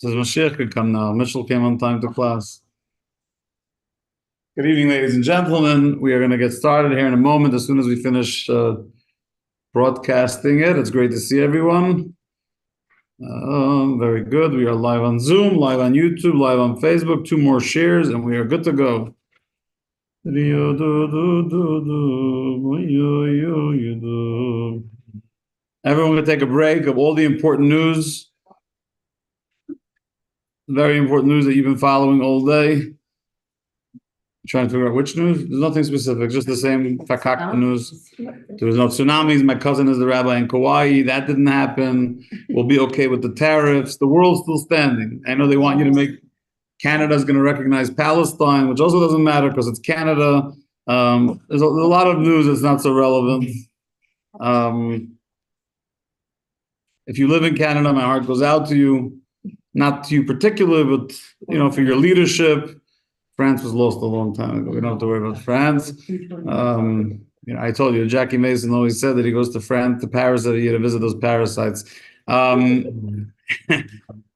Says Mashiach could come now. Mitchell came on time to class. Good evening, ladies and gentlemen. We are going to get started here in a moment as soon as we finish broadcasting it. It's great to see everyone. Very good. We are live on Zoom, live on YouTube, live on Facebook. 2 more shares, and we are good to go. Everyone will take a break of all the important news. Very important news that you've been following all day. Trying to figure out which news. There's nothing specific, just the same fakak news. There was no tsunamis. My cousin is the rabbi in Kauai. That didn't happen. We'll be okay with the tariffs. The world's still standing. I know they want you to make Canada's going to recognize Palestine, which also doesn't matter because it's Canada. There's a lot of news that's not so relevant. If you live in Canada, my heart goes out to you. Not to you particularly, but for your leadership. France was lost a long time ago. We don't have to worry about France. I told you, Jackie Mason always said that he goes to France, to Paris, every year to visit those parasites. I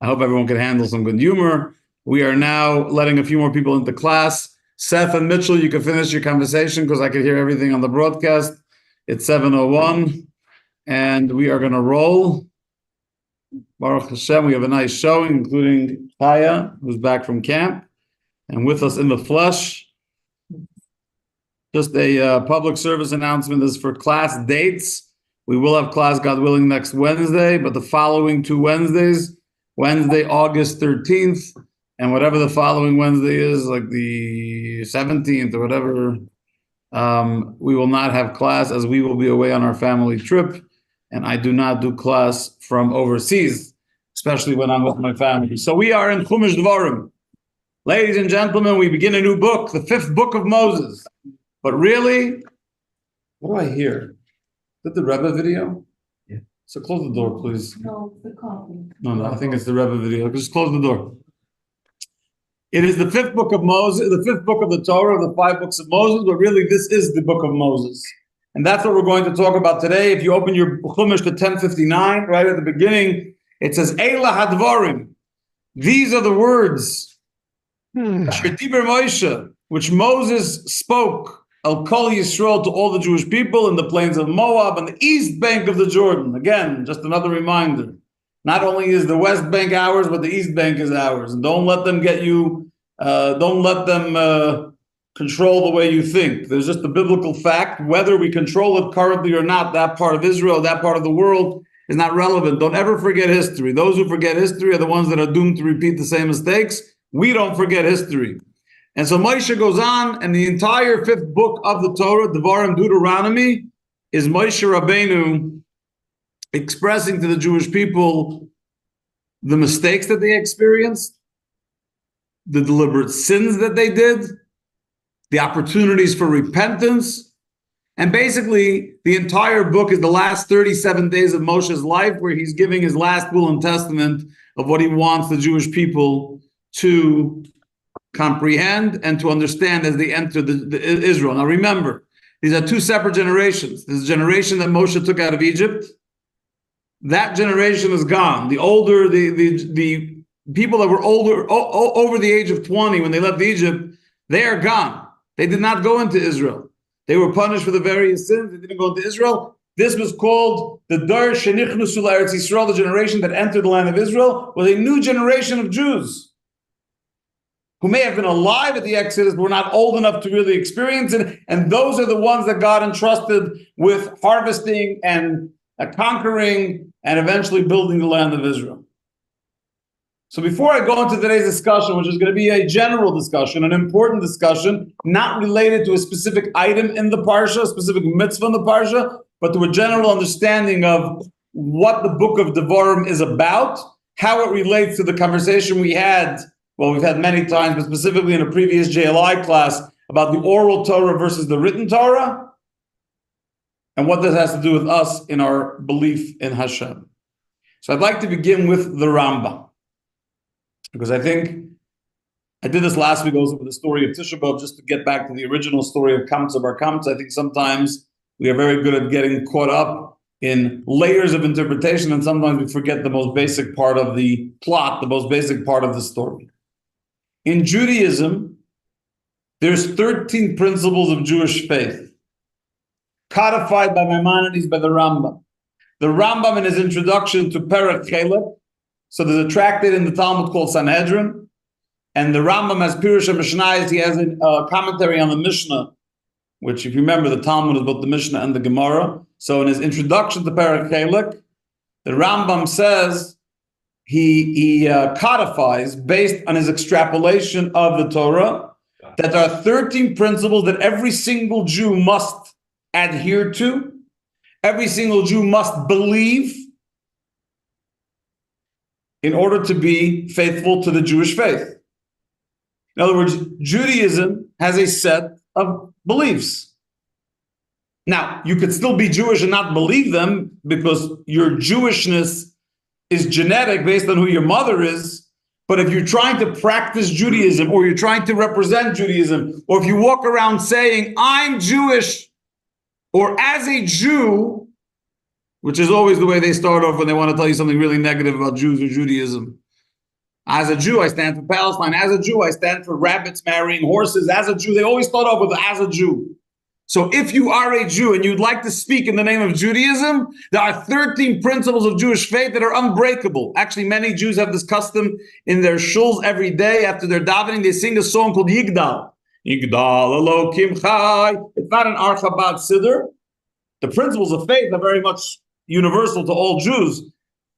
hope everyone can handle some good humor. We are now letting a few more people into class. Seth and Mitchell, you can finish your conversation because I can hear everything on the broadcast. It's 7:01, and we are going to roll. Baruch Hashem, we have a nice showing, including Chaya, who's back from camp, and with us in the flesh. Just a public service announcement is for class dates. We will have class, God willing, next Wednesday, but the following 2 Wednesdays, Wednesday, August 13th, and whatever the following Wednesday is, like the 17th or whatever, we will not have class as we will be away on our family trip. And I do not do class from overseas, especially when I'm with my family. So we are in Chumash Dvarim. Ladies and gentlemen, we begin a new book, the 5th book of Moses. But really, what do I hear? Is that the Rebbe video? Yeah. So close the door, please. No, the coffee. No, I think it's the Rebbe video. Just close the door. It is the 5th book of Moses, the 5th book of the Torah, of the 5 books of Moses, but really this is the book of Moses. And that's what we're going to talk about today. If you open your Chumash to 1059, right at the beginning, it says, Eila Hadvarim. These are the words, Moshe, which Moses spoke, El Kol Yisrael, to all the Jewish people in the plains of Moab and the east bank of the Jordan. Again, just another reminder. Not only is the west bank ours, but the east bank is ours. And don't let them get you, don't let them control the way you think. There's just a biblical fact. Whether we control it currently or not, that part of Israel, that part of the world is not relevant. Don't ever forget history. Those who forget history are the ones that are doomed to repeat the same mistakes. We don't forget history. And so Moshe goes on, and the entire 5th book of the Torah, Devarim, Deuteronomy, is Moshe Rabbeinu expressing to the Jewish people the mistakes that they experienced, the deliberate sins that they did, the opportunities for repentance. And basically, the entire book is the last 37 days of Moshe's life, where he's giving his last will and testament of what he wants the Jewish people to comprehend and to understand as they enter the Israel. Now remember, these are 2 separate generations. There's a generation that Moshe took out of Egypt. That generation is gone. The older, the people that were older, over the age of 20 when they left Egypt, they are gone. They did not go into Israel. They were punished for the various sins. They didn't go into Israel. This was called the Dar Shenichnusu L'Eretz Yisrael, the generation that entered the land of Israel, was a new generation of Jews who may have been alive at the Exodus, but were not old enough to really experience it. And those are the ones that God entrusted with harvesting and conquering and eventually building the land of Israel. So before I go into today's discussion, which is going to be a general discussion, an important discussion, not related to a specific item in the Parsha, a specific mitzvah in the Parsha, but to a general understanding of what the book of Devarim is about, how it relates to the conversation we had, well, we've had many times, but specifically in a previous JLI class, about the oral Torah versus the written Torah, and what this has to do with us in our belief in Hashem. So I'd like to begin with the Rambam, because I think I did this last week also with the story of Tisha B'Av, just to get back to the original story of Kamsa Bar Kamsa. I think sometimes we are very good at getting caught up in layers of interpretation, and sometimes we forget the most basic part of the plot, the most basic part of the story. In Judaism, there's 13 principles of Jewish faith, codified by Maimonides, by the Rambam. The Rambam, in his introduction to Perek Chelek, so there's a tractate in the Talmud called Sanhedrin, and the Rambam has Pirush HaMishnayos. He has a commentary on the Mishnah, which, if you remember, the Talmud is both the Mishnah and the Gemara. So in his introduction to Perek Chelek, the Rambam says he codifies, based on his extrapolation of the Torah, that there are 13 principles that every single Jew must adhere to, every single Jew must believe in order to be faithful to the Jewish faith. In other words, Judaism has a set of beliefs. Now, you could still be Jewish and not believe them because your Jewishness is genetic based on who your mother is. But if you're trying to practice Judaism, or you're trying to represent Judaism, or if you walk around saying, I'm Jewish, or as a Jew, which is always the way they start off when they want to tell you something really negative about Jews or Judaism. As a Jew, I stand for Palestine. As a Jew, I stand for rabbits marrying horses. As a Jew, they always start off with as a Jew. So if you are a Jew and you'd like to speak in the name of Judaism, there are 13 principles of Jewish faith that are unbreakable. Actually, many Jews have this custom in their shuls every day after their davening. They sing a song called Yigdal. Yigdal Elokim Chai. It's not an Ar Chabad Siddur. The principles of faith are very much universal to all Jews.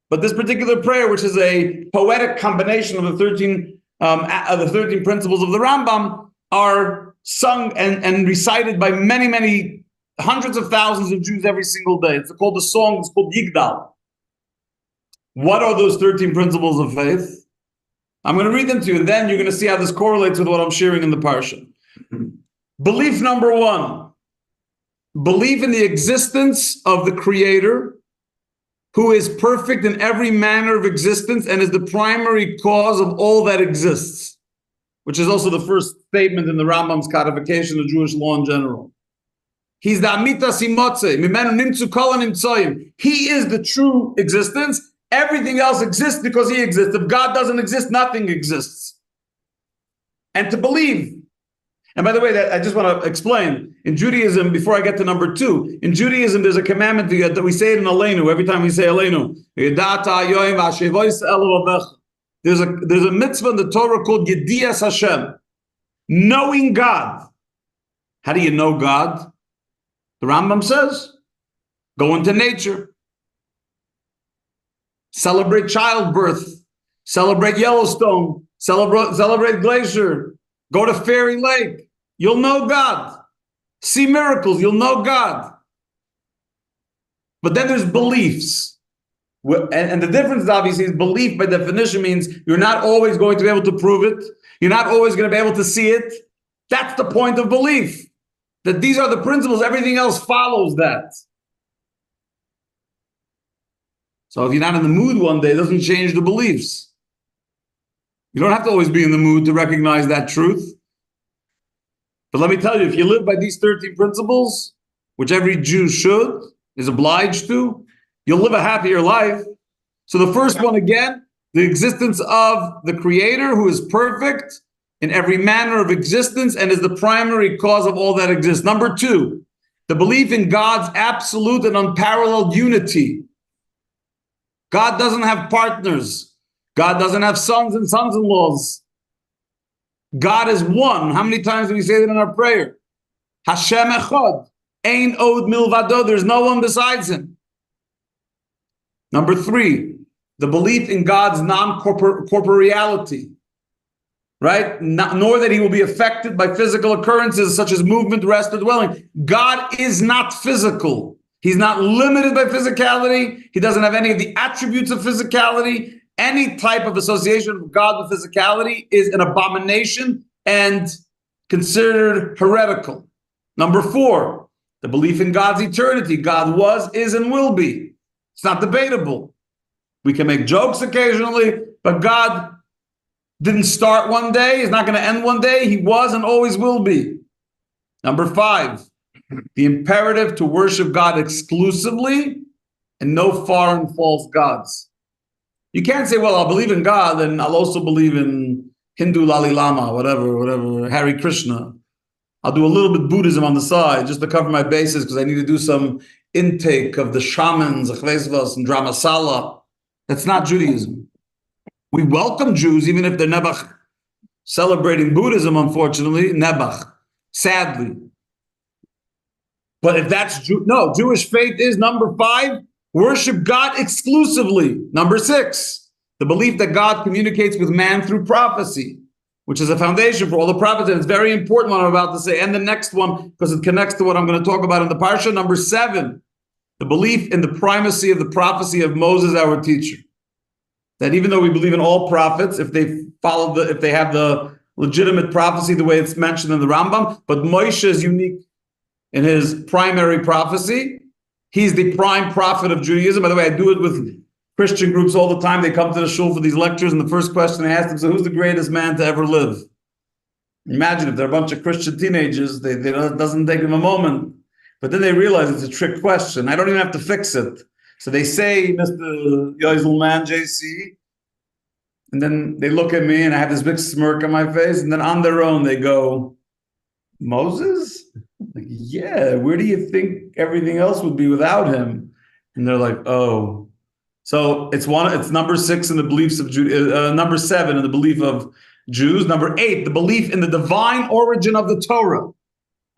But this particular prayer, which is a poetic combination of the 13 principles of the Rambam, are sung and recited by many, many hundreds of thousands of Jews every single day. It's called the song, it's called Yigdal. What are those 13 principles of faith? I'm going to read them to you, and then you're going to see how this correlates with what I'm sharing in the parsha. Belief number one, believe in the existence of the Creator, who is perfect in every manner of existence and is the primary cause of all that exists, which is also the first statement in the Rambam's codification of Jewish law in general. He's the Amita Simotze, Mimenu Nimtzu Kol HaNimtzoyim. He is the true existence. Everything else exists because he exists. If God doesn't exist, nothing exists. And to believe. And by the way, that I just want to explain, in Judaism, before I get to number two, in Judaism, there's a commandment that we say it in Aleinu, every time we say Aleinu. There's a mitzvah in the Torah called Yedias Hashem, knowing God. How do you know God? The Rambam says, go into nature, celebrate childbirth, celebrate Yellowstone, celebrate Glacier, go to Fairy Lake. You'll know God. See miracles, you'll know God. But then there's beliefs. And the difference, obviously, is belief by definition means you're not always going to be able to prove it. You're not always going to be able to see it. That's the point of belief. That these are the principles, everything else follows that. So if you're not in the mood one day, it doesn't change the beliefs. You don't have to always be in the mood to recognize that truth. But let me tell you, if you live by these 13 principles, which every Jew should, is obliged to, you'll live a happier life. So the first one, again, the existence of the Creator, who is perfect in every manner of existence and is the primary cause of all that exists. Number two, the belief in God's absolute and unparalleled unity. God doesn't have partners. God doesn't have sons and sons-in-laws. God is one. How many times do we say that in our prayer? Hashem echad, ein od milvado. There's no one besides him. Number three, the belief in God's non-corporeality, right? Nor that he will be affected by physical occurrences such as movement, rest, or dwelling. God is not physical. He's not limited by physicality. He doesn't have any of the attributes of physicality. Any type of association of God with physicality is an abomination and considered heretical. Number four, the belief in God's eternity. God was, is, and will be. It's not debatable. We can make jokes occasionally, but God didn't start one day. He's not going to end one day. He was and always will be. Number five, the imperative to worship God exclusively and no foreign false gods. You can't say, well, I'll believe in God and I'll also believe in Hindu Lali Lama, whatever, Hare Krishna. I'll do a little bit Buddhism on the side just to cover my bases because I need to do some intake of the shamans, and drama sala. That's not Judaism. We welcome Jews, even if they're Nebuch celebrating Buddhism, unfortunately, Nebuch, sadly. But if that's Jewish faith is number 5, worship God exclusively. Number 6, the belief that God communicates with man through prophecy, which is a foundation for all the prophets. And it's very important what I'm about to say. And the next one, because it connects to what I'm going to talk about in the parsha. Number 7, the belief in the primacy of the prophecy of Moses, our teacher. That even though we believe in all prophets, if they have the legitimate prophecy the way it's mentioned in the Rambam, but Moshe is unique in his primary prophecy. He's the prime prophet of Judaism. By the way, I do it with Christian groups all the time. They come to the shul for these lectures, and the first question I ask them is, so who's the greatest man to ever live? Imagine if they're a bunch of Christian teenagers, it doesn't take them a moment. But then they realize it's a trick question. I don't even have to fix it. So they say, Mr. Yoiselman, JC, and then they look at me and I have this big smirk on my face, and then on their own they go, Moses? Like, yeah, where do you think everything else would be without him? And they're like, oh. So it's number 6 in the beliefs of number 7 in the belief of Jews. Number 8, the belief in the divine origin of the Torah.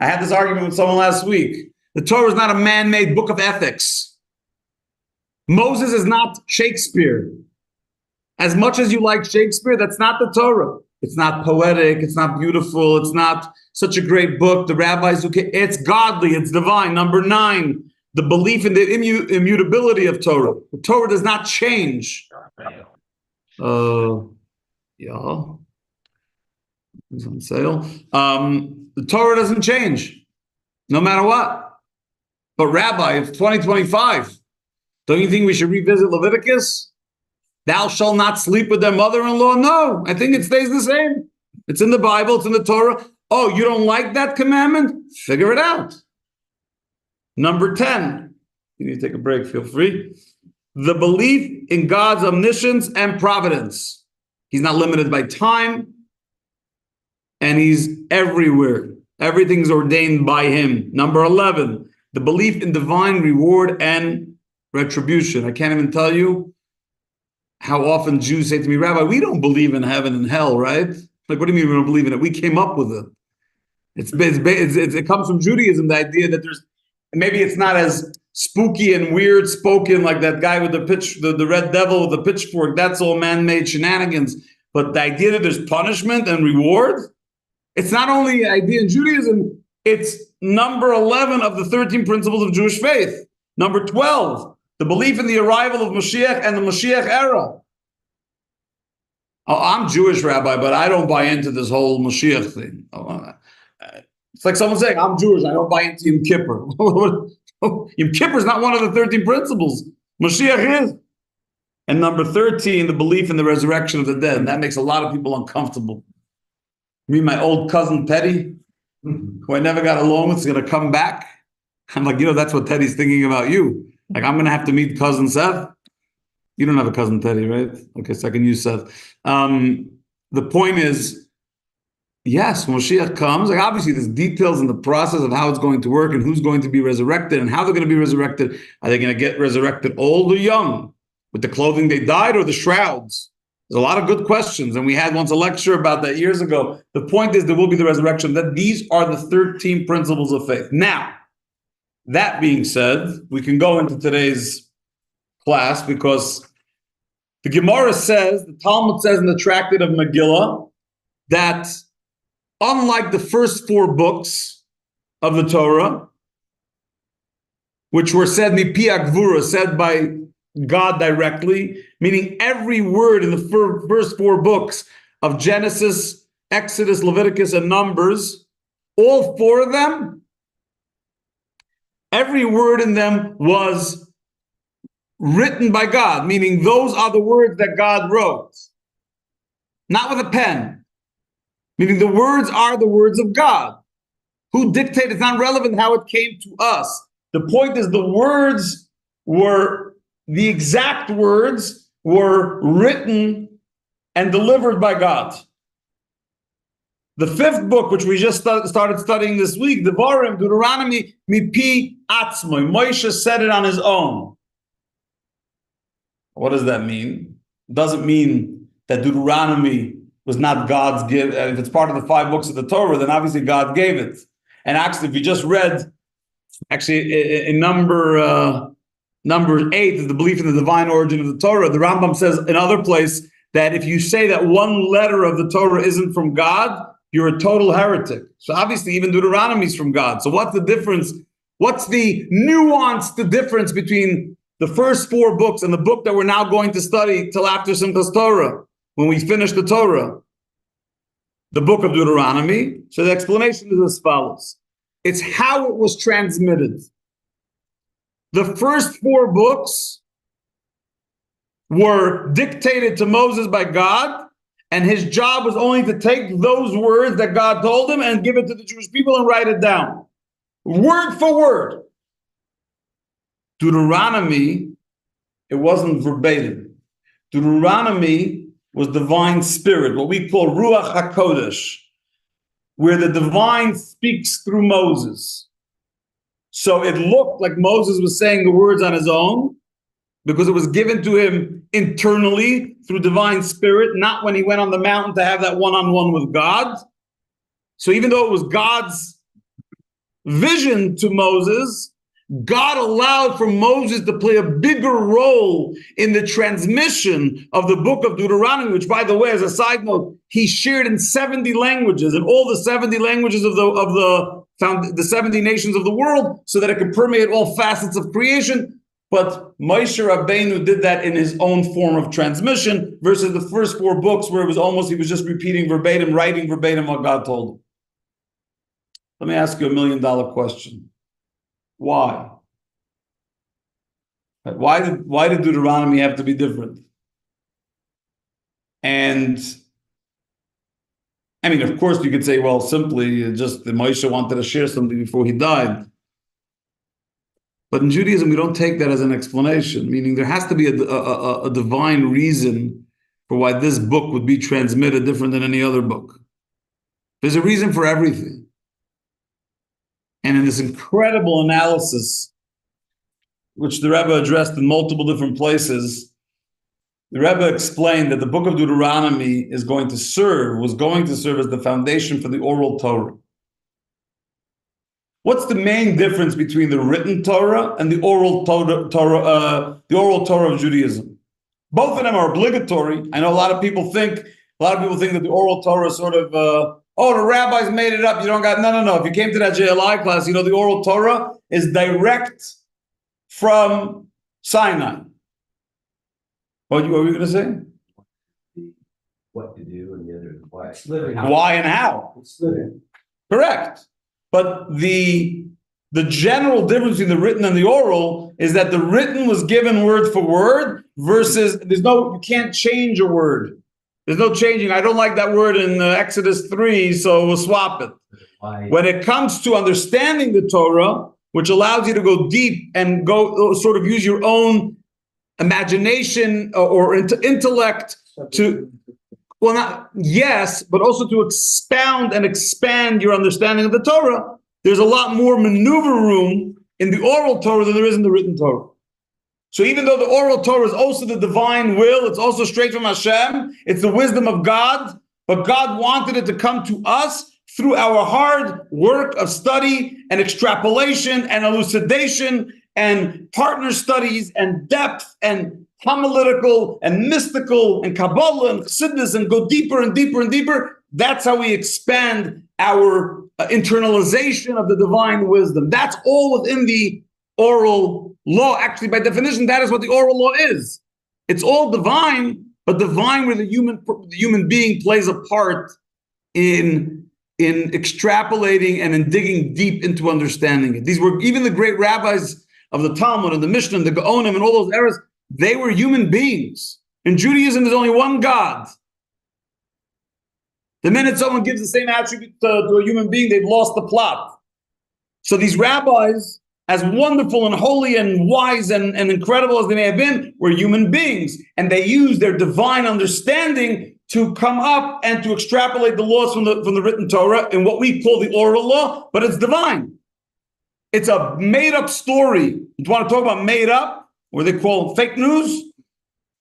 I had this argument with someone last week. The Torah is not a man-made book of ethics. Moses is not Shakespeare. As much as you like Shakespeare, that's not the Torah. It's not poetic. It's not beautiful. It's not such a great book. The rabbis it's godly. It's divine. Number 9, the belief in the immutability of Torah. The Torah does not change. Yeah. It's on sale. The Torah doesn't change, no matter what. But Rabbi, it's 2025. Don't you think we should revisit Leviticus? Thou shalt not sleep with their mother-in-law? No, I think it stays the same. It's in the Bible, it's in the Torah. Oh, you don't like that commandment? Figure it out. Number 10, you need to take a break, feel free. The belief in God's omniscience and providence. He's not limited by time, and he's everywhere. Everything's ordained by him. Number 11, the belief in divine reward and retribution. I can't even tell you how often Jews say to me, Rabbi, we don't believe in heaven and hell, right? Like, what do you mean we don't believe in it? We came up with it. It comes from Judaism, the idea that maybe it's not as spooky and weird spoken like that guy with the red devil with the pitchfork. That's all man-made shenanigans. But the idea that there's punishment and reward, it's not only an idea in Judaism, it's number 11 of the 13 principles of Jewish faith. Number 12, the belief in the arrival of Mashiach and the Mashiach era. Oh, I'm Jewish, Rabbi, but I don't buy into this whole Mashiach thing. It's like someone saying, I'm Jewish, I don't buy into Yom Kippur. Yom Kippur is not one of the 13 principles. Mashiach is. And number 13, the belief in the resurrection of the dead. And that makes a lot of people uncomfortable. Me, my old cousin Teddy, who I never got along with, is going to come back. I'm like, that's what Teddy's thinking about you. Like, I'm going to have to meet cousin Seth. You don't have a cousin Teddy, right? Okay, so I can use Seth. The point is, yes, when Mashiach comes, like obviously there's details in the process of how it's going to work and who's going to be resurrected and how they're going to be resurrected. Are they going to get resurrected old or young? With the clothing they dyed or the shrouds? There's a lot of good questions. And we had once a lecture about that years ago. The point is there will be the resurrection. That these are the 13 principles of faith. Now, that being said, we can go into today's class because the Gemara says, the Talmud says in the Tractate of Megillah, that unlike the first 4 books of the Torah, which were said mipi agvura, said by God directly, meaning every word in the first 4 books of Genesis, Exodus, Leviticus, and Numbers, all 4 of them, every word in them was written by God, meaning those are the words that God wrote, not with a pen, meaning the words are the words of God. Who dictated? It's not relevant how it came to us. The point is the words were the exact words were written and delivered by God. The fifth book, which we just started studying this week, Devarim, Deuteronomy, Mipi Atzmoi. Moshe said it on his own. What does that mean? It doesn't mean that Deuteronomy was not God's gift. If it's part of the 5 books of the Torah, then obviously God gave it. And actually, if you just read, in number 8 is the belief in the divine origin of the Torah. The Rambam says in other place that if you say that one letter of the Torah isn't from God, you're a total heretic. So obviously, even Deuteronomy is from God. So what's the difference? What's the nuance, the difference between the first 4 books and the book that we're now going to study till after Simchas Torah, when we finish the Torah? The book of Deuteronomy. So the explanation is as follows. It's how it was transmitted. The first 4 books were dictated to Moses by God, and his job was only to take those words that God told him and give it to the Jewish people and write it down, word for word. Deuteronomy, it wasn't verbatim. Deuteronomy was divine spirit, what we call Ruach HaKodesh, where the divine speaks through Moses. So it looked like Moses was saying the words on his own, because it was given to him internally through divine spirit, not when he went on the mountain to have that one-on-one with God. So even though it was God's vision to Moses, God allowed for Moses to play a bigger role in the transmission of the book of Deuteronomy, which, by the way, as a side note, he shared in 70 languages, and all the 70 languages of the 70 nations of the world, so that it could permeate all facets of creation. But Moshe Rabbeinu did that in his own form of transmission, versus the first 4 books where it was almost, he was just repeating verbatim, writing verbatim what God told him. Let me ask you $1 million question. Why? Why did Deuteronomy have to be different? And I mean, of course, you could say, well, simply just that Moshe wanted to share something before he died. But in Judaism, we don't take that as an explanation, meaning there has to be a divine reason for why this book would be transmitted different than any other book. There's a reason for everything. And in this incredible analysis, which the Rebbe addressed in multiple different places, the Rebbe explained that the book of Deuteronomy was going to serve as the foundation for the oral Torah. What's the main difference between the written Torah and the oral Torah of Judaism? Both of them are obligatory. I know a lot of people think that the oral Torah is sort of, the rabbis made it up. You don't got, no. If you came to that JLI class, you know the oral Torah is direct from Sinai. What were you going to say? What to do, and the other is why. Why and how? It's living. Correct. But the general difference between the written and the oral is that the written was given word for word versus you can't change a word. There's no changing. I don't like that word in Exodus 3, so we'll swap it. When it comes to understanding the Torah, which allows you to go deep and go sort of use your own imagination or intellect to, well, not yes, but also to expound and expand your understanding of the Torah, there's a lot more maneuver room in the oral Torah than there is in the written Torah. So even though the oral Torah is also the divine will, it's also straight from Hashem, it's the wisdom of God, but God wanted it to come to us through our hard work of study and extrapolation and elucidation and partner studies and depth and homiletical and mystical and Kabbalah and Chassidus, and go deeper and deeper and deeper. That's how we expand our internalization of the divine wisdom. That's all within the oral law. Actually, by definition, that is what the oral law is. It's all divine, but divine where the human being plays a part in extrapolating and in digging deep into understanding it. These were even the great rabbis of the Talmud and the Mishnah and the Gaonim and all those eras. They were human beings. In Judaism, there's only one God. The minute someone gives the same attribute to a human being, they've lost the plot. So these rabbis as wonderful and holy and wise and incredible as they may have been, were human beings. And they used their divine understanding to come up and to extrapolate the laws from the written Torah in what we call the oral law, but it's divine. It's a made-up story. You want to talk about made up, or they call it fake news?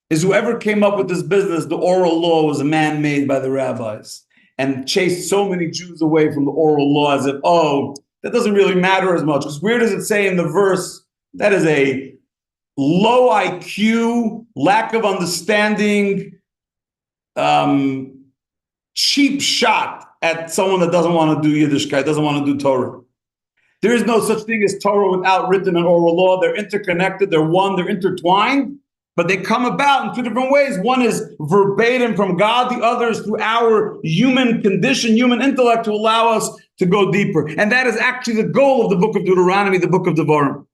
Is whoever came up with this business, the oral law was a man made by the rabbis and chased so many Jews away from the oral law as if, oh, that doesn't really matter as much. Because where does it say in the verse that is a low IQ, lack of understanding, cheap shot at someone that doesn't want to do Yiddishkeit, doesn't want to do Torah? There is no such thing as Torah without written and oral law. They're interconnected, they're one, they're intertwined, but they come about in two different ways. One is verbatim from God, the other is through our human condition, human intellect to allow us to go deeper. And that is actually the goal of the book of Deuteronomy, the book of Devarim.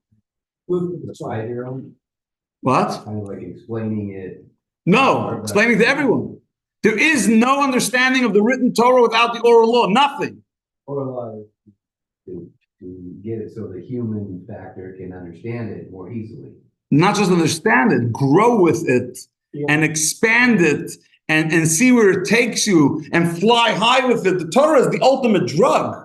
What? Kind of like explaining it. No, explaining to everyone. There is no understanding of the written Torah without the oral law, nothing. Or to get it so the human factor can understand it more easily. Not just understand it, grow with it and expand it and see where it takes you and fly high with it. The Torah is the ultimate drug.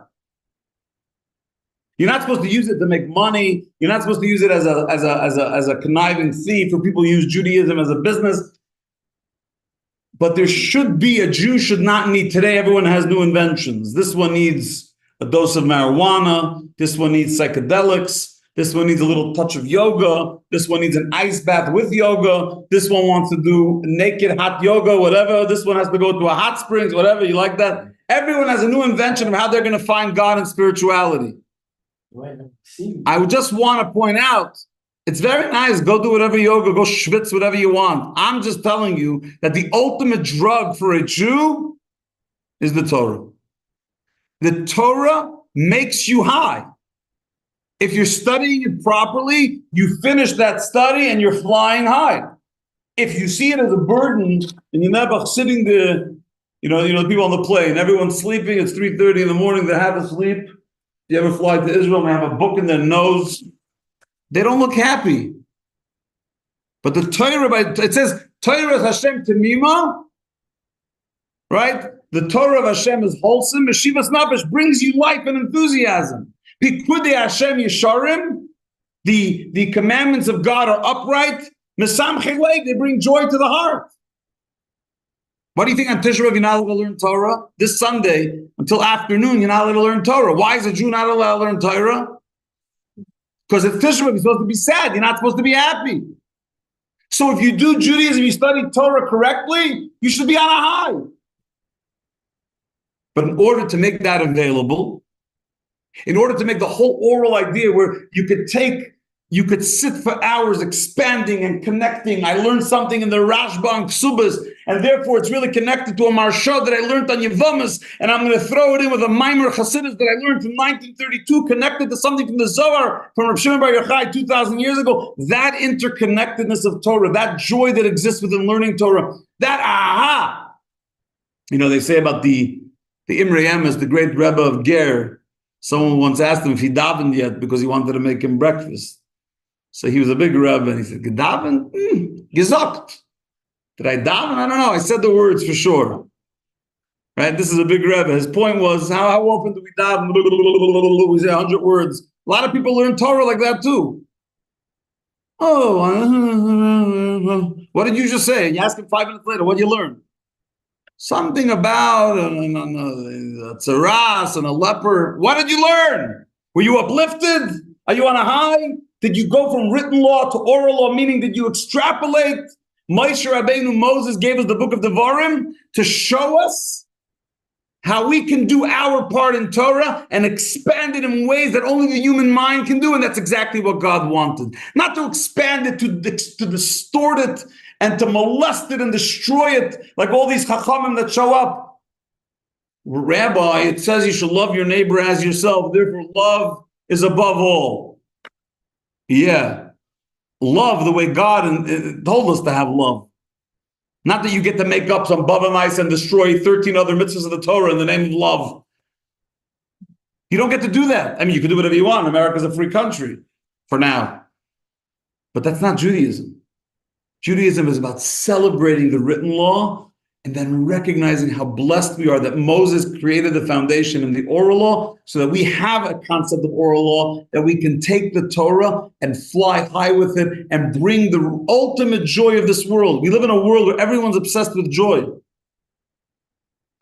You're not supposed to use it to make money. You're not supposed to use it as a conniving thief, or people use Judaism as a business. But there should be, a Jew should not need, today everyone has new inventions. This one needs a dose of marijuana. This one needs psychedelics. This one needs a little touch of yoga. This one needs an ice bath with yoga. This one wants to do naked hot yoga, whatever. This one has to go to a hot springs, whatever. You like that? Everyone has a new invention of how they're going to find God and spirituality. I would just want to point out, it's very nice. Go do whatever yoga, go schwitz, whatever you want. I'm just telling you that the ultimate drug for a Jew is the Torah. The Torah makes you high. If you're studying it properly, you finish that study and you're flying high. If you see it as a burden and you're never sitting there, you know, people on the plane, everyone's sleeping, it's 3:30 in the morning, they have a sleep. You ever fly to Israel and they have a book in their nose? They don't look happy. But the Torah, it says, Torah is Hashem Temima, right? The Torah of Hashem is wholesome. Meshivas Nefesh brings you life and enthusiasm. Pikudei Hashem Yesharim, the commandments of God are upright. Mesamchei lev, they bring joy to the heart. What do you think on Tisha B'Av you're not allowed to learn Torah? This Sunday, until afternoon, you're not allowed to learn Torah. Why is a Jew not allowed to learn Torah? Because at Tisha B'Av you're supposed to be sad. You're not supposed to be happy. So if you do Judaism, you study Torah correctly, you should be on a high. But in order to make that available, in order to make the whole oral idea where you could sit for hours expanding and connecting. I learned something in the Rashba and Ksubas, and therefore it's really connected to a Marsha that I learned on Yevamis, and I'm going to throw it in with a Maimer Hasidus that I learned from 1932, connected to something from the Zohar, from Rav Shimon Bar Yochai 2,000 years ago. That interconnectedness of Torah, that joy that exists within learning Torah, that aha! You know, they say about the Imrei Emes, the great Rebbe of Ger. Someone once asked him if he davened yet because he wanted to make him breakfast. So he was a big Rebbe and he said, Gedaven? Gesagt. Did I daven? I don't know. I said the words for sure. Right? This is a big Rebbe. His point was, how often do we daven? We say 100 words. A lot of people learn Torah like that too. Oh, what did you just say? You ask him 5 minutes later, what did you learn? Something about a tzaras and a leper. What did you learn? Were you uplifted? Are you on a high? Did you go from written law to oral law, meaning did you extrapolate? Moshe Rabbeinu, Moses gave us the book of Devarim to show us how we can do our part in Torah and expand it in ways that only the human mind can do, and that's exactly what God wanted. Not to expand it, to distort it, and to molest it and destroy it, like all these chachamim that show up. Rabbi, it says you should love your neighbor as yourself, therefore love is above all. Yeah, love the way God told us to have love. Not that you get to make up some bava mice and destroy 13 other mitzvahs of the Torah in the name of love. You don't get to do that. I mean, you can do whatever you want. America's a free country. for now. But that's not Judaism. Judaism is about celebrating the written law and then recognizing how blessed we are that Moses created the foundation in the oral law so that we have a concept of oral law, that we can take the Torah and fly high with it and bring the ultimate joy of this world. We live in a world where everyone's obsessed with joy.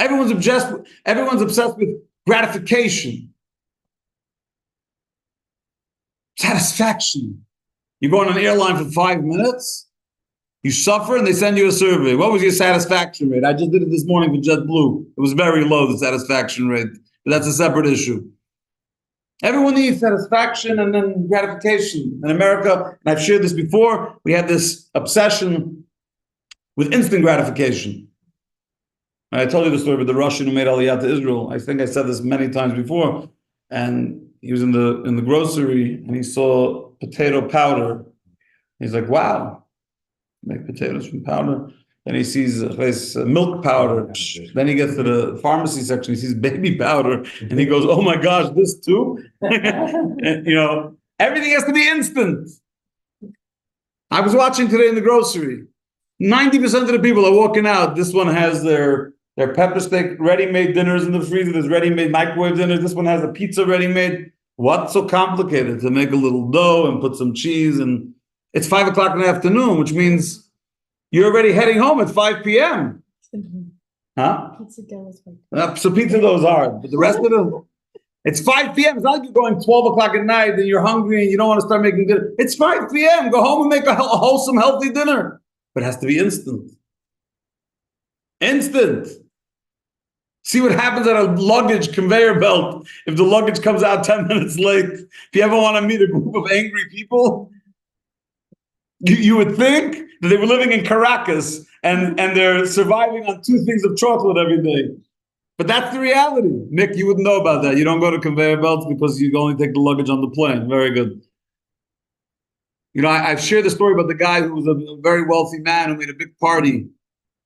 Everyone's obsessed with gratification, satisfaction. You go on an airline for 5 minutes, you suffer, and they send you a survey. What was your satisfaction rate? I just did it this morning for JetBlue. It was very low, the satisfaction rate. But that's a separate issue. Everyone needs satisfaction and then gratification. In America, and I've shared this before, we have this obsession with instant gratification. I told you the story with the Russian who made Aliyah to Israel. I think I said this many times before. And he was in the grocery and he saw potato powder. He's like, wow, make potatoes from powder. Then he sees milk powder. Then he gets to the pharmacy section. He sees baby powder, and he goes, "Oh my gosh, this too!" And, everything has to be instant. I was watching today in the grocery. 90% of the people are walking out. This one has their pepper steak ready-made dinners in the freezer. There's ready-made microwave dinners. This one has a pizza ready-made. What's so complicated to make a little dough and put some cheese? And it's 5 o'clock in the afternoon, which means you're already heading home at 5 p.m. Huh? Pizza dough is hard. So pizza dough is hard, but the rest of them, it's 5 p.m. It's not like you're going 12 o'clock at night and you're hungry and you don't want to start making dinner. It's 5 p.m. Go home and make a wholesome, healthy dinner. But it has to be instant. Instant. See what happens at a luggage conveyor belt if the luggage comes out 10 minutes late. If you ever want to meet a group of angry people, you would think that they were living in Caracas and they're surviving on 2 things of chocolate every day. But that's the reality. Nick, you wouldn't know about that. You don't go to conveyor belts because you only take the luggage on the plane. Very good. I've shared the story about the guy who was a very wealthy man who made a big party.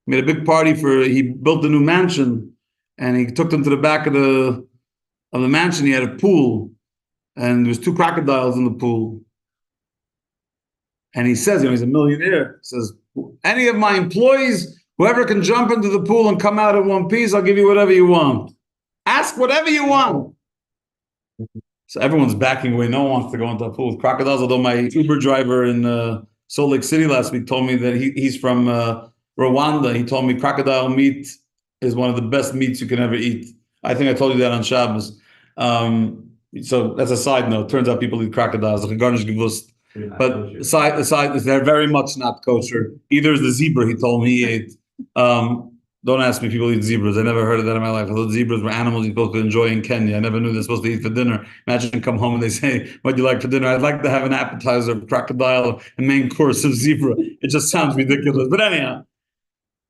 He built a new mansion and he took them to the back of the mansion. He had a pool and there was 2 crocodiles in the pool. And he says, he's a millionaire. He says, any of my employees, whoever can jump into the pool and come out in one piece, I'll give you whatever you want. Ask whatever you want. So everyone's backing away. No one wants to go into a pool with crocodiles, although my Uber driver in Salt Lake City last week told me that he's from Rwanda. He told me crocodile meat is one of the best meats you can ever eat. I think I told you that on Shabbos. So that's a side note. Turns out people eat crocodiles. But they're very much not kosher. Either is the zebra he told me he ate. Don't ask me if people eat zebras. I never heard of that in my life. I thought zebras were animals you're supposed to enjoy in Kenya. I never knew they're supposed to eat for dinner. Imagine come home and they say, what do you like for dinner? I'd like to have an appetizer of crocodile and main course of zebra. It just sounds ridiculous. But anyhow,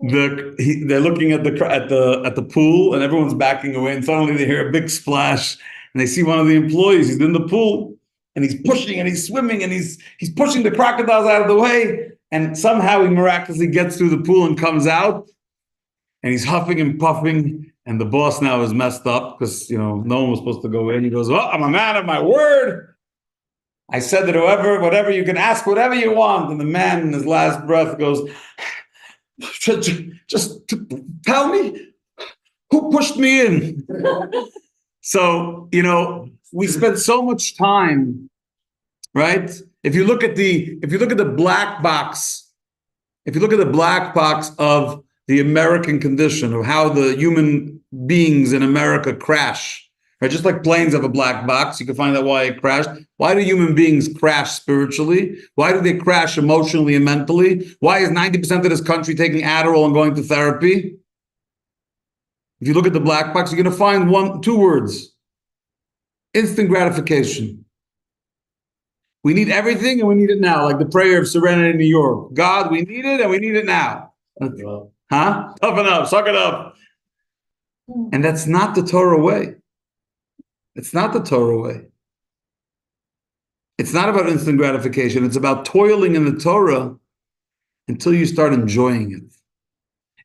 they're looking at the pool and everyone's backing away and suddenly they hear a big splash and they see one of the employees. He's in the pool. And he's pushing and he's swimming and he's pushing the crocodiles out of the way. And somehow he miraculously gets through the pool and comes out. And he's huffing and puffing. And the boss now is messed up because, no one was supposed to go in. He goes, well, I'm a man of my word. I said that whatever, you can ask whatever you want. And the man in his last breath goes, just tell me who pushed me in. So, we spend so much time, right? If you look at the black box, of the American condition, of how the human beings in America crash, right? Just like planes have a black box, you can find out why it crashed. Why do human beings crash spiritually? Why do they crash emotionally and mentally? Why is 90% of this country taking Adderall and going to therapy? If you look at the black box, you're going to find 2 words. Instant gratification. We need everything and we need it now, like the prayer of Serenity in New York. God, we need it and we need it now. Huh? Toughen up, suck it up. And that's not the Torah way. It's not the Torah way. It's not about instant gratification. It's about toiling in the Torah until you start enjoying it.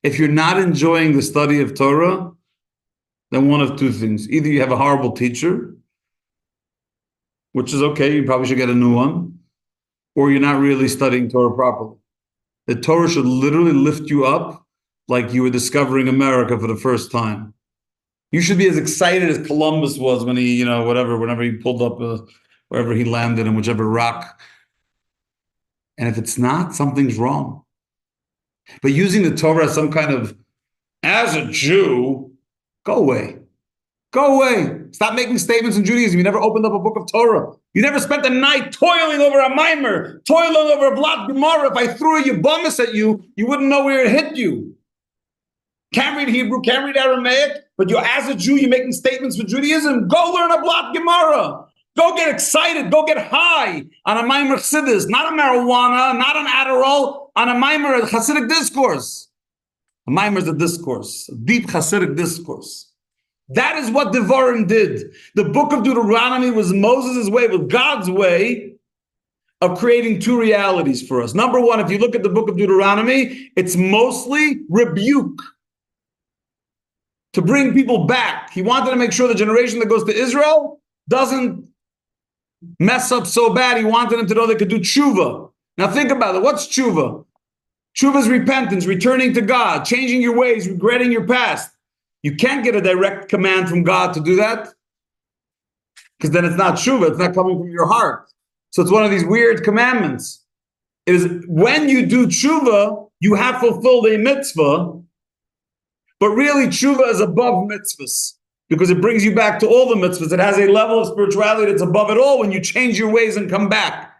If you're not enjoying the study of Torah, then one of 2 things. Either you have a horrible teacher, which is okay. You probably should get a new one, or you're not really studying Torah properly. The Torah should literally lift you up like you were discovering America for the first time. You should be as excited as Columbus was when he, whenever he pulled up wherever he landed in whichever rock. And if it's not, something's wrong. But using the Torah as some kind of, as a Jew, go away. Go away. Stop making statements in Judaism. You never opened up a book of Torah. You never spent the night toiling over a mimer, toiling over a blot Gemara. If I threw a Yibbamis at you, you wouldn't know where it hit you. Can't read Hebrew, can't read Aramaic, but you, as a Jew, you're making statements for Judaism. Go learn a blot Gemara. Go get excited. Go get high on a mimer chassidus, not a marijuana, not an Adderall, on a mimer, a Hasidic discourse. A mimer is a discourse, a deep Hasidic discourse. That is what Devarim did. The book of Deuteronomy was Moses' way, was God's way of creating two realities for us. Number one, if you look at the book of Deuteronomy, it's mostly rebuke to bring people back. He wanted to make sure the generation that goes to Israel doesn't mess up so bad. He wanted them to know they could do tshuva. Now think about it. What's tshuva? Tshuva is repentance, returning to God, changing your ways, regretting your past. You can't get a direct command from God to do that, because then it's not tshuva. It's not coming from your heart. So it's one of these weird commandments. It is when you do tshuva, you have fulfilled a mitzvah, but really tshuva is above mitzvahs, because it brings you back to all the mitzvahs. It has a level of spirituality that's above it all when you change your ways and come back.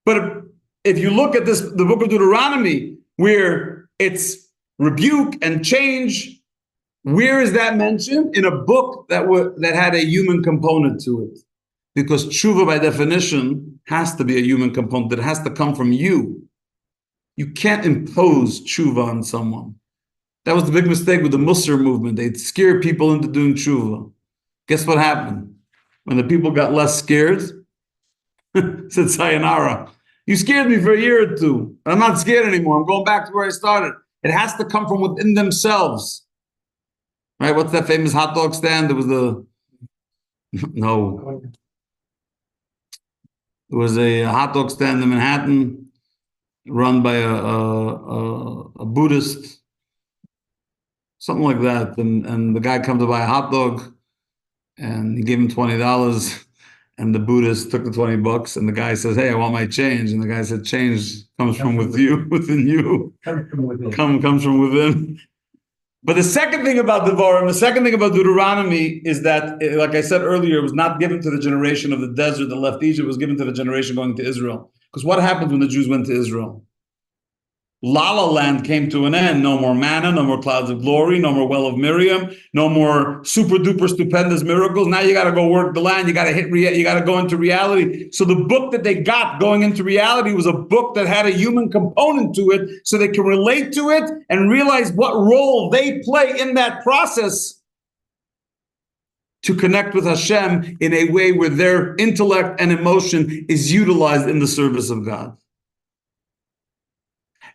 But if you look at this, the book of Deuteronomy, where it's rebuke and change, where is that mentioned? In a book that had a human component to it. Because tshuva, by definition, has to be a human component. It has to come from you. You can't impose tshuva on someone. That was the big mistake with the Musar movement. They'd scare people into doing tshuva. Guess what happened? When the people got less scared, said sayonara. You scared me for a year or two. I'm not scared anymore. I'm going back to where I started. It has to come from within themselves. Right? What's that famous hot dog stand? There was There was a hot dog stand in Manhattan run by a Buddhist, something like that. And the guy comes to buy a hot dog and he gave him $20. And the Buddhist took the $20 and the guy says, "Hey, I want my change." And the guy said, "Change comes from within you. Comes from within." But the second thing about Devarim, the second thing about Deuteronomy is that, like I said earlier, it was not given to the generation of the desert that left Egypt. It was given to the generation going to Israel. Because what happened when the Jews went to Israel? La La Land came to an end. No more manna, no more clouds of glory, no more well of Miriam, no more super duper stupendous miracles. Now you got to go work the land. You got to go into reality. So the book that they got going into reality was a book that had a human component to it, so they can relate to it and realize what role they play in that process to connect with Hashem in a way where their intellect and emotion is utilized in the service of God.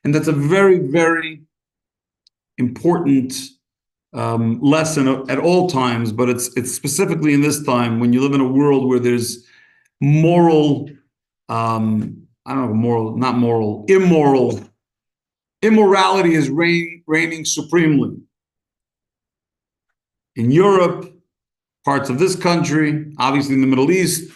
And that's a very, very important lesson at all times, but it's specifically in this time when you live in a world where there's moral, immorality is reigning supremely. In Europe, parts of this country, obviously in the Middle East,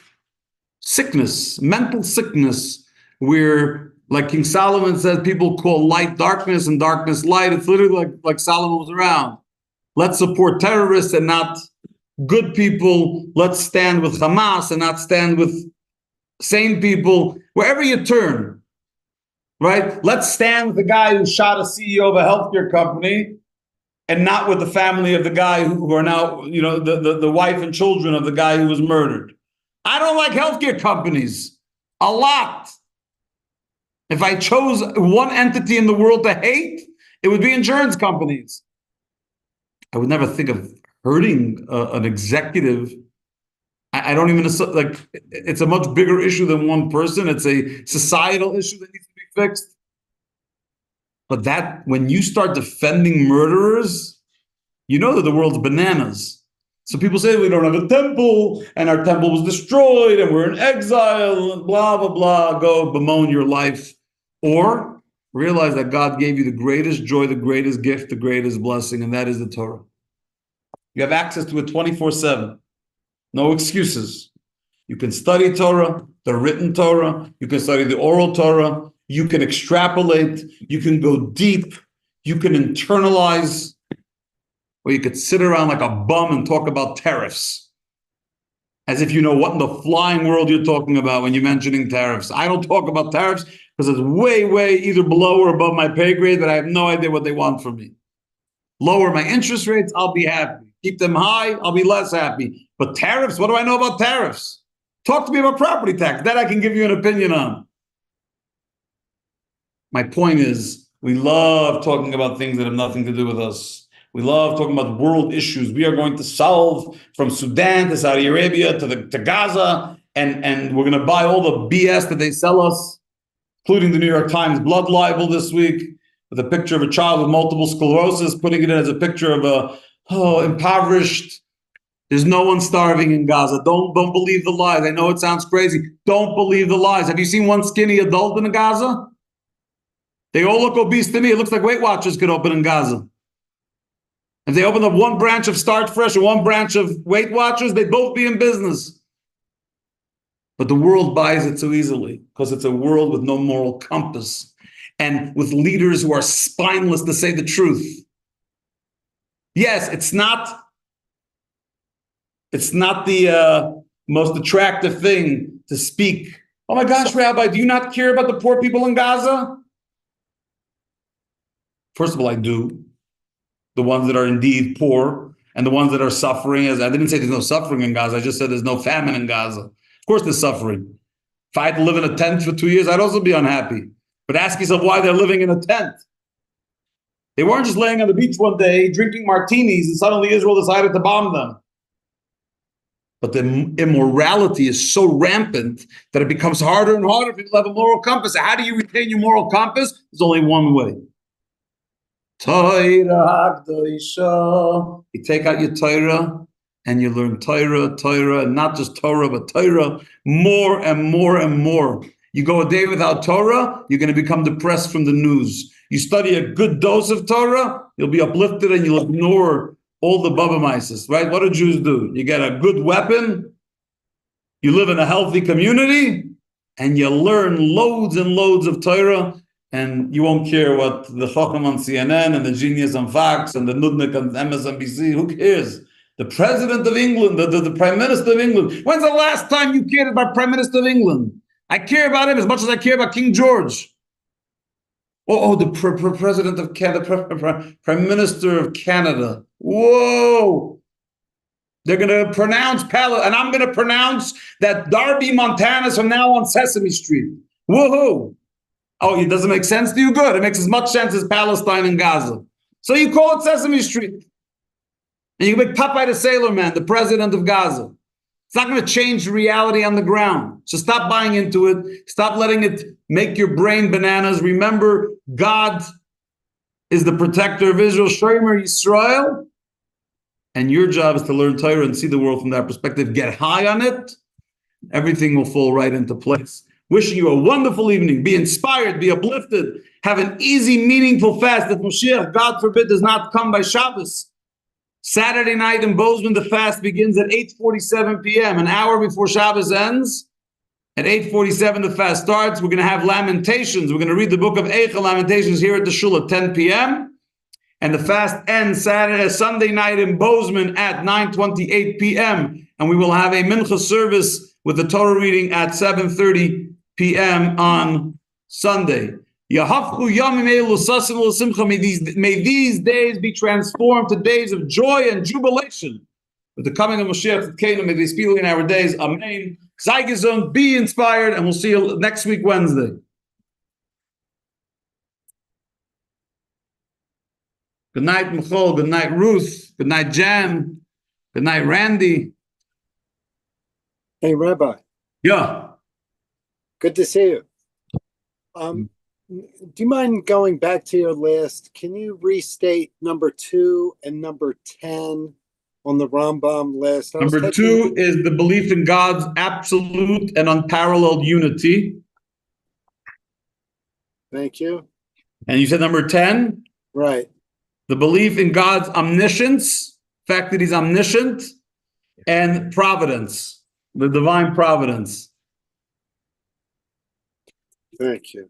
sickness, mental sickness, where, like King Solomon says, people call light darkness and darkness light. It's literally like Solomon was around. Let's support terrorists and not good people. Let's stand with Hamas and not stand with sane people. Wherever you turn, right? Let's stand with the guy who shot a CEO of a healthcare company and not with the family of the guy who are now, the wife and children of the guy who was murdered. I don't like healthcare companies a lot. If I chose one entity in the world to hate, it would be insurance companies. I would never think of hurting an executive. I don't even, it's a much bigger issue than one person. It's a societal issue that needs to be fixed. But that, when you start defending murderers, you know that the world's bananas. So people say we don't have a temple, and our temple was destroyed, and we're in exile, and blah, blah, blah. Go bemoan your life. Or realize that God gave you the greatest joy, the greatest gift, the greatest blessing, and that is the Torah. You have access to it 24/7. No excuses. You can study Torah, the written Torah. You can study the oral Torah. You can extrapolate. You can go deep. You can internalize. Or you could sit around like a bum and talk about tariffs, as if you know what in the flying world you're talking about when you're mentioning tariffs. I don't talk about tariffs because it's way, way either below or above my pay grade, but I have no idea what they want from me. Lower my interest rates, I'll be happy. Keep them high, I'll be less happy. But tariffs, what do I know about tariffs? Talk to me about property tax. That I can give you an opinion on. My point is, we love talking about things that have nothing to do with us. We love talking about world issues. We are going to solve from Sudan to Saudi Arabia to Gaza, and we're going to buy all the BS that they sell us, including the New York Times blood libel this week, with a picture of a child with multiple sclerosis, putting it in as a picture of a impoverished. There's no one starving in Gaza. Don't believe the lies. I know it sounds crazy. Don't believe the lies. Have you seen one skinny adult in Gaza? They all look obese to me. It looks like Weight Watchers could open in Gaza. If they opened up one branch of Start Fresh or one branch of Weight Watchers, they'd both be in business. But the world buys it so easily because it's a world with no moral compass and with leaders who are spineless to say the truth. Yes, it's not the most attractive thing to speak. Oh my gosh, Rabbi, do you not care about the poor people in Gaza? First of all, I do. The ones that are indeed poor and the ones that are suffering. As I didn't say there's no suffering in Gaza. I just said there's no famine in Gaza. Of course there's suffering. If I had to live in a tent for 2 years, I'd also be unhappy. But ask yourself why they're living in a tent. They weren't just laying on the beach one day drinking martinis and suddenly Israel decided to bomb them. But the immorality is so rampant that it becomes harder and harder for people to have a moral compass. How do you retain your moral compass? There's only one way. Torah Hakadoshah. You take out your Torah and you learn Torah, and not just Torah, but Torah more and more and more. You go a day without Torah, you're going to become depressed from the news. You study a good dose of Torah, you'll be uplifted and you'll ignore all the Baba Mises, right? What do Jews do? You get a good weapon, you live in a healthy community, and you learn loads and loads of Torah. And you won't care what the Chacham on CNN and the genius on Fox and the Nudnik on MSNBC, who cares? The President of England, the Prime Minister of England. When's the last time you cared about Prime Minister of England? I care about him as much as I care about King George. The President of Canada, Prime Minister of Canada. Whoa! They're going to pronounce and I'm going to pronounce that Darby Montana's from now on Sesame Street. Woohoo! Oh, it doesn't make sense to you? Good. It makes as much sense as Palestine and Gaza. So you call it Sesame Street. And you make Popeye the Sailor Man the president of Gaza. It's not going to change reality on the ground. So stop buying into it. Stop letting it make your brain bananas. Remember, God is the protector of Israel. Shomer Yisrael. And your job is to learn Torah and see the world from that perspective. Get high on it. Everything will fall right into place. Wishing you a wonderful evening. Be inspired, be uplifted. Have an easy, meaningful fast. If Moshiach, God forbid, does not come by Shabbos. Saturday night in Bozeman, the fast begins at 8:47 p.m., an hour before Shabbos ends. At 8:47, the fast starts. We're going to have Lamentations. We're going to read the book of Eicha, Lamentations, here at the Shul at 10 p.m. And the fast ends Sunday night in Bozeman at 9:28 p.m. And we will have a mincha service with the Torah reading at 7:30 p.m. on Sunday. May these days be transformed to days of joy and jubilation. With the coming of Mashiach Tzidkenu, may they speedily in our days. Amen. Sei gesund, be inspired, and we'll see you next week, Wednesday. Good night, Michal. Good night, Ruth. Good night, Jan. Good night, Randy. Hey, Rabbi. Yeah. Good to see you. Do you mind going back to your list? Can you restate number 2 and number 10 on the Rambam list. I was Number catching- 2 is the belief in God's absolute and unparalleled unity. Thank you. And you said number 10, Right. the belief in God's omniscience, fact that he's omniscient, and providence, the divine providence. Thank you.